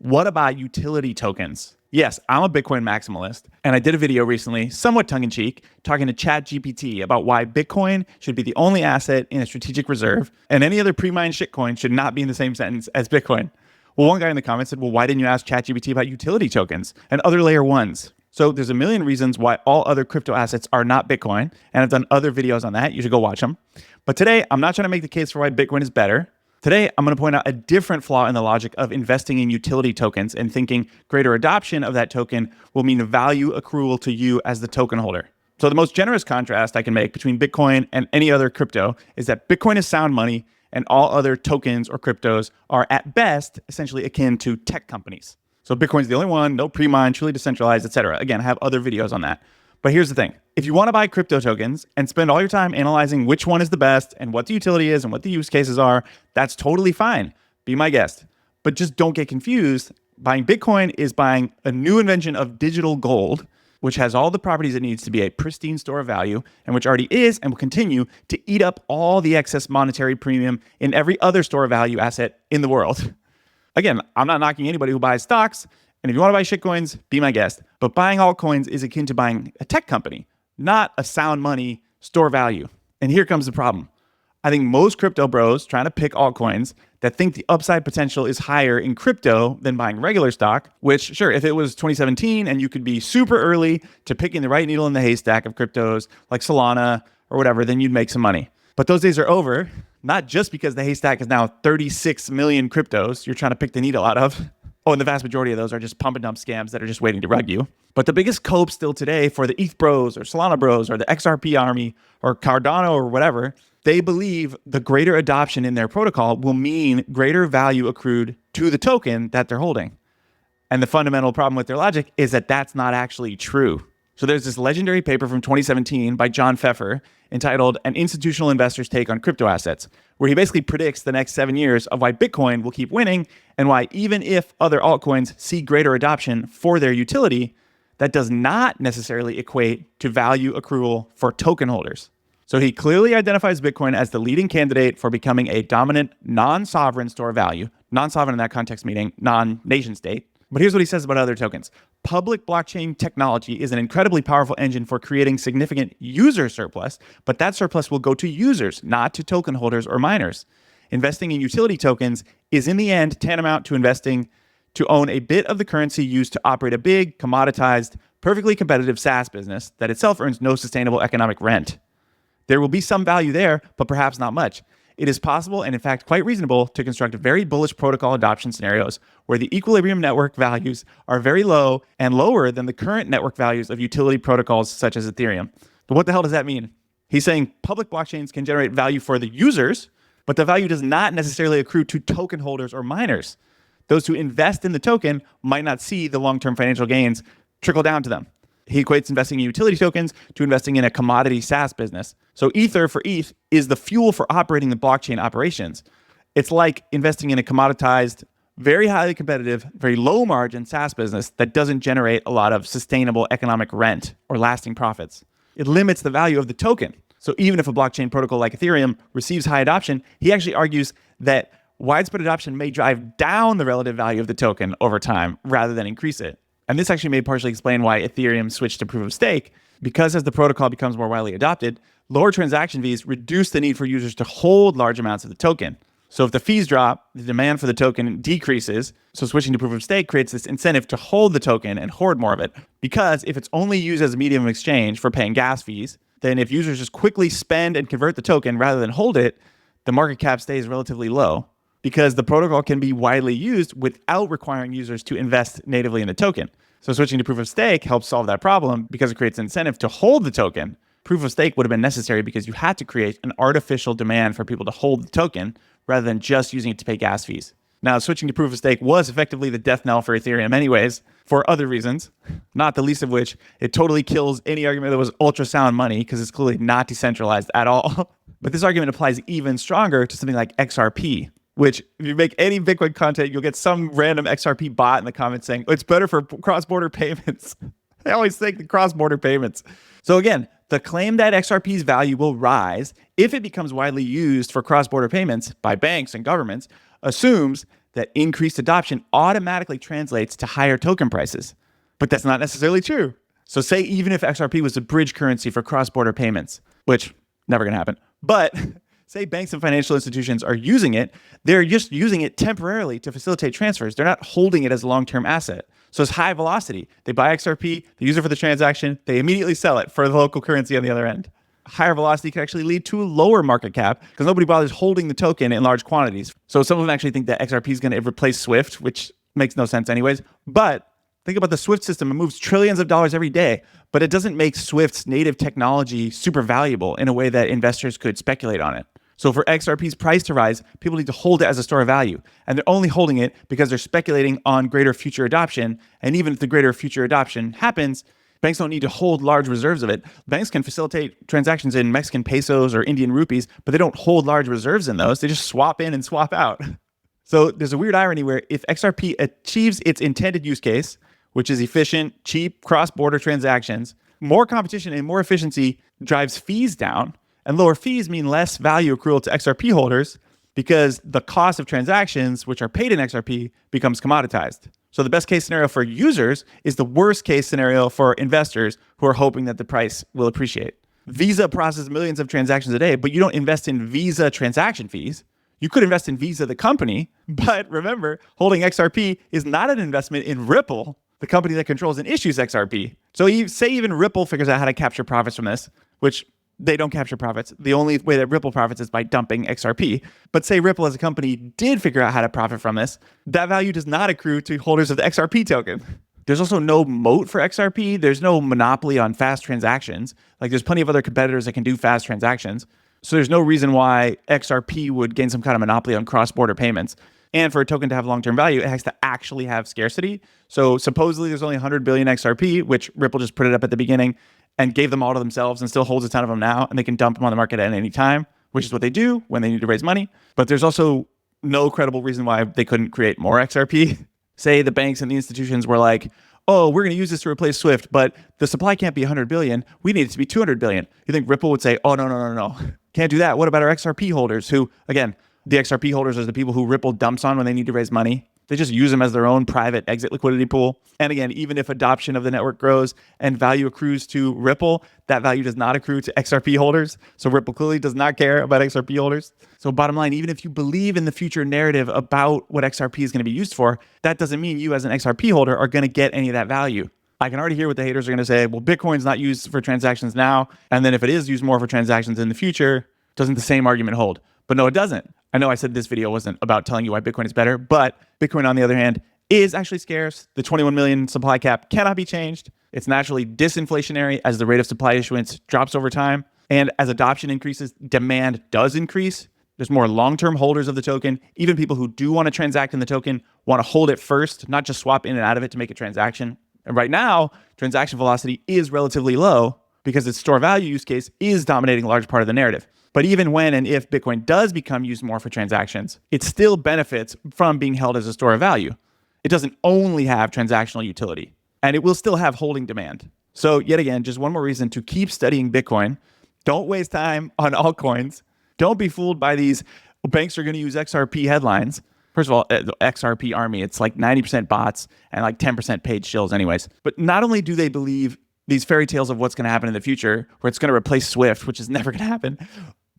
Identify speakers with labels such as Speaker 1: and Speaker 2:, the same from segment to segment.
Speaker 1: What about utility tokens? Yes, I'm a Bitcoin maximalist, and I did a video recently, somewhat tongue-in-cheek, talking to ChatGPT about why Bitcoin should be the only asset in a strategic reserve, and any other pre-mined shitcoin should not be in the same sentence as Bitcoin. Well, one guy in the comments said, well, why didn't you ask ChatGPT about utility tokens and other layer ones? So there's a million reasons why all other crypto assets are not Bitcoin, and I've done other videos on that. You should go watch them. But today, I'm not trying to make the case for why Bitcoin is better. Today, I'm going to point out a different flaw in the logic of investing in utility tokens and thinking greater adoption of that token will mean value accrual to you as the token holder. So the most generous contrast I can make between Bitcoin and any other crypto is that Bitcoin is sound money and all other tokens or cryptos are at best essentially akin to tech companies. So Bitcoin's the only one, no pre-mined, truly decentralized, etc. Again, I have other videos on that. But here's the thing. If you want to buy crypto tokens and spend all your time analyzing which one is the best and what the utility is and what the use cases are, that's totally fine. Be my guest. But just don't get confused. Buying Bitcoin is buying a new invention of digital gold, which has all the properties it needs to be a pristine store of value and which already is and will continue to eat up all the excess monetary premium in every other store of value asset in the world. Again, I'm not knocking anybody who buys stocks. And if you want to buy shitcoins, be my guest. But buying altcoins is akin to buying a tech company, not a sound money store value. And here comes the problem. I think most crypto bros trying to pick altcoins that think the upside potential is higher in crypto than buying regular stock, which sure, if it was 2017 and you could be super early to picking the right needle in the haystack of cryptos like Solana or whatever, then you'd make some money. But those days are over, not just because the haystack is now 36 million cryptos you're trying to pick the needle out of. Oh, and the vast majority of those are just pump and dump scams that are just waiting to rug you. But the biggest cope still today for the ETH bros or Solana bros or the XRP army or Cardano or whatever, they believe the greater adoption in their protocol will mean greater value accrued to the token that they're holding. And the fundamental problem with their logic is that that's not actually true. So there's this legendary paper from 2017 by John Pfeffer entitled An Institutional Investor's Take on Crypto Assets, where he basically predicts the next 7 years of why Bitcoin will keep winning and why even if other altcoins see greater adoption for their utility, that does not necessarily equate to value accrual for token holders. So he clearly identifies Bitcoin as the leading candidate for becoming a dominant non-sovereign store of value, non-sovereign in that context meaning non-nation state. But here's what he says about other tokens. Public blockchain technology is an incredibly powerful engine for creating significant user surplus, but that surplus will go to users, not to token holders or miners. Investing in utility tokens is in the end tantamount to investing to own a bit of the currency used to operate a big, commoditized, perfectly competitive SaaS business that itself earns no sustainable economic rent. There will be some value there, but perhaps not much. It is possible and in fact quite reasonable to construct very bullish protocol adoption scenarios where the equilibrium network values are very low and lower than the current network values of utility protocols such as Ethereum. But what the hell does that mean? He's saying public blockchains can generate value for the users, but the value does not necessarily accrue to token holders or miners. Those who invest in the token might not see the long-term financial gains trickle down to them. He equates investing in utility tokens to investing in a commodity SaaS business. So Ether for ETH is the fuel for operating the blockchain operations. It's like investing in a commoditized, very highly competitive, very low margin SaaS business that doesn't generate a lot of sustainable economic rent or lasting profits. It limits the value of the token. So even if a blockchain protocol like Ethereum receives high adoption, he actually argues that widespread adoption may drive down the relative value of the token over time rather than increase it. And this actually may partially explain why Ethereum switched to proof of stake, because as the protocol becomes more widely adopted, lower transaction fees reduce the need for users to hold large amounts of the token. So if the fees drop, the demand for the token decreases. So switching to proof of stake creates this incentive to hold the token and hoard more of it. Because if it's only used as a medium of exchange for paying gas fees, then if users just quickly spend and convert the token rather than hold it, the market cap stays relatively low, because the protocol can be widely used without requiring users to invest natively in the token. So switching to proof of stake helps solve that problem because it creates an incentive to hold the token. Proof of stake would have been necessary because you had to create an artificial demand for people to hold the token rather than just using it to pay gas fees. Now, switching to proof of stake was effectively the death knell for Ethereum anyways, for other reasons, not the least of which it totally kills any argument that was ultrasound money because it's clearly not decentralized at all. But this argument applies even stronger to something like XRP, which if you make any Bitcoin content, you'll get some random XRP bot in the comments saying, oh, it's better for cross-border payments. I always think the cross-border payments. So again, the claim that XRP's value will rise if it becomes widely used for cross-border payments by banks and governments assumes that increased adoption automatically translates to higher token prices. But that's not necessarily true. So say even if XRP was a bridge currency for cross-border payments, which never gonna happen, but say banks and financial institutions are using it, they're just using it temporarily to facilitate transfers. They're not holding it as a long-term asset. So it's high velocity. They buy XRP, they use it for the transaction, they immediately sell it for the local currency on the other end. Higher velocity can actually lead to a lower market cap because nobody bothers holding the token in large quantities. So some of them actually think that XRP is going to replace SWIFT, which makes no sense anyways. But think about the SWIFT system. It moves trillions of dollars every day, but it doesn't make SWIFT's native technology super valuable in a way that investors could speculate on it. So for XRP's price to rise, people need to hold it as a store of value. And they're only holding it because they're speculating on greater future adoption. And even if the greater future adoption happens, banks don't need to hold large reserves of it. Banks can facilitate transactions in Mexican pesos or Indian rupees, but they don't hold large reserves in those. They just swap in and swap out. So there's a weird irony where if XRP achieves its intended use case, which is efficient, cheap, cross-border transactions, more competition and more efficiency drives fees down, and lower fees mean less value accrual to XRP holders because the cost of transactions, which are paid in XRP, becomes commoditized. So the best case scenario for users is the worst case scenario for investors who are hoping that the price will appreciate. Visa processes millions of transactions a day, but you don't invest in Visa transaction fees. You could invest in Visa, the company, but remember, holding XRP is not an investment in Ripple, the company that controls and issues XRP. So you say even Ripple figures out how to capture profits from this, which they don't capture profits. The only way that Ripple profits is by dumping XRP. But say Ripple as a company did figure out how to profit from this, that value does not accrue to holders of the XRP token. There's also no moat for XRP. There's no monopoly on fast transactions. Like there's plenty of other competitors that can do fast transactions. So there's no reason why XRP would gain some kind of monopoly on cross-border payments. And for a token to have long-term value, it has to actually have scarcity. So supposedly there's only 100 billion XRP, which Ripple just put it up at the beginning and gave them all to themselves and still holds a ton of them now. And they can dump them on the market at any time, which is what they do when they need to raise money. But there's also no credible reason why they couldn't create more XRP. Say the banks and the institutions were like, oh, we're going to use this to replace SWIFT, but the supply can't be 100 billion. We need it to be 200 billion. You think Ripple would say, oh, no. Can't do that. What about our XRP holders who, again, the XRP holders are the people who Ripple dumps on when they need to raise money. They just use them as their own private exit liquidity pool. And again, even if adoption of the network grows and value accrues to Ripple, that value does not accrue to XRP holders. So Ripple clearly does not care about XRP holders. So bottom line, even if you believe in the future narrative about what XRP is going to be used for, that doesn't mean you as an XRP holder are going to get any of that value. I can already hear what the haters are going to say. Well, Bitcoin's not used for transactions now. And then if it is used more for transactions in the future, doesn't the same argument hold? But no, it doesn't. I know I said this video wasn't about telling you why Bitcoin is better, but Bitcoin, on the other hand, is actually scarce. The 21 million supply cap cannot be changed. It's naturally disinflationary as the rate of supply issuance drops over time. And as adoption increases, demand does increase. There's more long-term holders of the token. Even people who do want to transact in the token want to hold it first, not just swap in and out of it to make a transaction. And right now, transaction velocity is relatively low because its store value use case is dominating a large part of the narrative. But even when and if Bitcoin does become used more for transactions, it still benefits from being held as a store of value. It doesn't only have transactional utility, and it will still have holding demand. So yet again, just one more reason to keep studying Bitcoin. Don't waste time on altcoins. Don't be fooled by these banks are going to use XRP headlines. First of all, XRP army, it's like 90% bots and like 10% paid shills anyways. But not only do they believe these fairy tales of what's going to happen in the future, where it's going to replace SWIFT, which is never going to happen.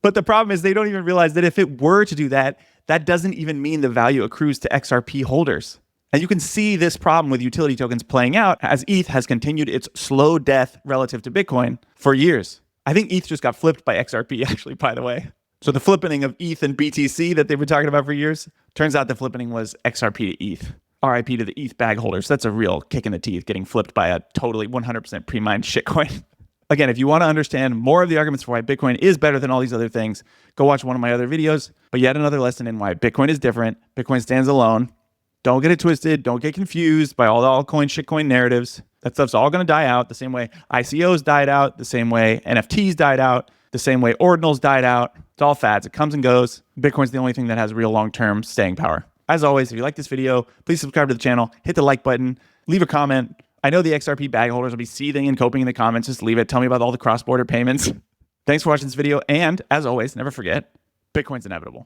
Speaker 1: But the problem is they don't even realize that if it were to do that, that doesn't even mean the value accrues to XRP holders. And you can see this problem with utility tokens playing out as ETH has continued its slow death relative to Bitcoin for years. I think ETH just got flipped by XRP, actually, by the way. So the flippening of ETH and BTC that they've been talking about for years, turns out the flippening was XRP to ETH. RIP to the ETH bag holders. That's a real kick in the teeth, getting flipped by a totally 100% pre-mined shitcoin. Again, if you want to understand more of the arguments for why Bitcoin is better than all these other things, go watch one of my other videos. But yet another lesson in why Bitcoin is different. Bitcoin stands alone. Don't get it twisted. Don't get confused by all the altcoin, shitcoin narratives. That stuff's all going to die out the same way ICOs died out, the same way NFTs died out, the same way ordinals died out. It's all fads. It comes and goes. Bitcoin's the only thing that has real long-term staying power. As always, if you like this video, please subscribe to the channel, hit the like button, leave a comment. I know the XRP bag holders will be seething and coping in the comments. Just leave it. Tell me about all the cross-border payments. Thanks for watching this video. And as always, never forget, Bitcoin's inevitable.